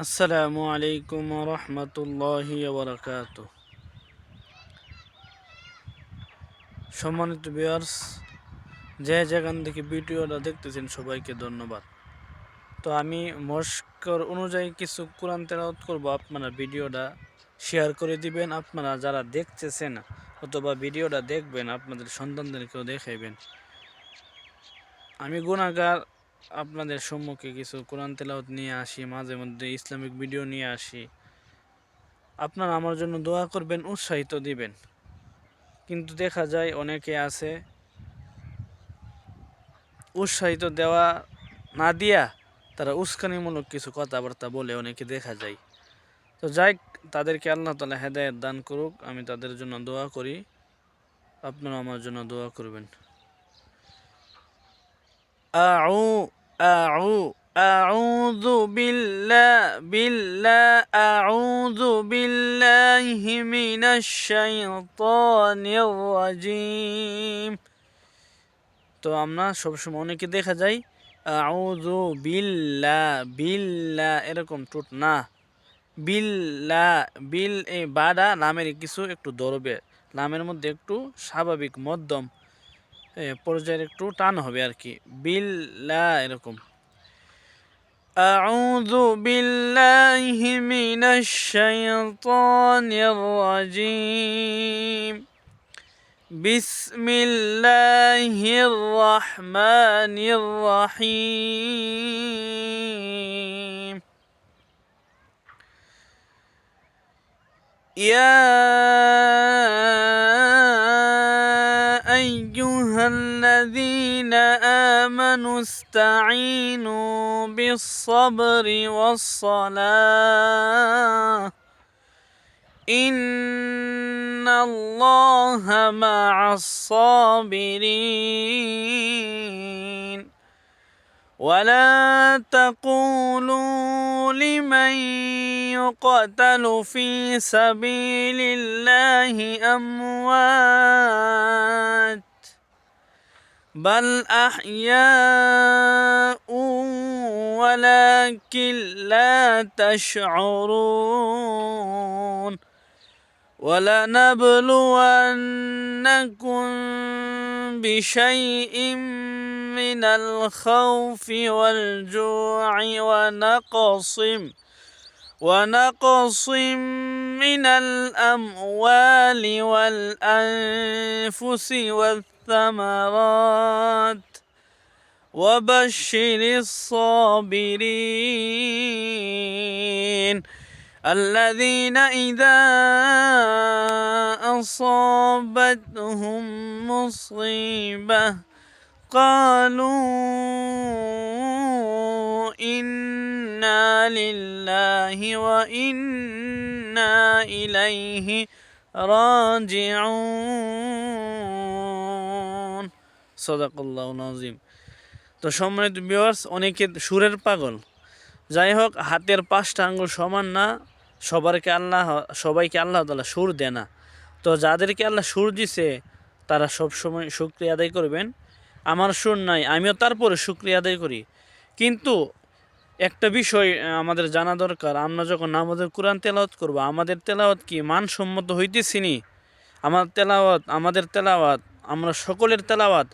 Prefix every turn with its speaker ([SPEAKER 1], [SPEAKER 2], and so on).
[SPEAKER 1] আসসালামু আলাইকুম রহমতুল্লাহি বারাকাতুহু। সম্মানিত ভিউয়ার্স, যে যেখান থেকে ভিডিওটা দেখতেছেন সবাইকে ধন্যবাদ। তো আমি মস্কর অনুযায়ী কিছু কোরআন তেলাওয়াত করব, আপনারা ভিডিওটা শেয়ার করে দিবেন। আপনারা যারা দেখতেছেন অথবা ভিডিওটা দেখবেন আপনাদের সন্তানদেরকেও দেখাইবেন। আমি গুনাহগার, আপনাদের সম্মুখে কিছু কোরআন তেলাওয়াত নিয়ে আসি, মাঝে মধ্যে ইসলামিক ভিডিও নিয়ে আসি। আপনারা আমার জন্য দোয়া করবেন, উৎসাহিত দিবেন। কিন্তু দেখা যায় অনেকে আছে উৎসাহিত দেওয়া না দিয়া তারা উস্কানিমূলক কিছু কথাবার্তা বলে, অনেকে দেখা যায়। তো যাই, তাদেরকে আল্লাহ তাআলা হেদায়েত দান করুক, আমি তাদের জন্য দোয়া করি। আপনারা আমার জন্য দোয়া করবেন। আউ আউ আউযু আউযু বিল্লাহি মিনাশ শাইতানির রাজিম। তো আমরা সবসময় অনেকে দেখা যায় আউযু বিল্লাহ এরকম টুট না, বিল এই বাডা লামের কিছু একটু ধরবে, লামের মধ্যে একটু স্বাভাবিক মধ্যম পর্যায়ের একটু টান হবে আর কি, বিল্লাহ এরকম। আউযু বিল্লাহি মিনাশ শাইতানির রাজিম। বিসমিল্লাহির রহমানির রহিম। ইয়া আইয়ুহাল্লাযীনা আমানু ইসতাঈনু বিস-সাবরি ওয়াস-সালাহ ইন্নাল্লাহা মা'আস-সাবিরিন। ولا تقولوا لمن يقتل في سبيل الله أموات بل أحياء ولكن لا تشعرون ولنبلونكم بشيء من الخوف والجوع ونقص من الأموال والأنفس والثمرات وبشر الصابرين الذين إذا أصابتهم مصيبة قالوا إنا لله وإنا إليه راجعون সদাকাল্লাহুল আযীম। তো সম্মানিত ভিউয়ার্স, অনেকে সুরের পাগল। যাই হোক, হাতের 5টা আঙ্গুল সমান না, সবাইকে আল্লাহ তাআলা সুর দেয় না। তো যাদেরকে আল্লাহ সুর দিছে তারা সবসময় শুকরিয়া আদায় করবেন। আমার সুর নাই, আমিও তারপরে শুকরিয়া আদায় করি। কিন্তু একটা বিষয় আমাদের জানা দরকার, আমরা যখন নামাজে কোরআন তেলাওয়াত করব, আমাদের তেলাওয়াত কি মানসম্মত হইতেছি নি? আমাদের তেলাওয়াত আমরা সকলের তেলাওয়াত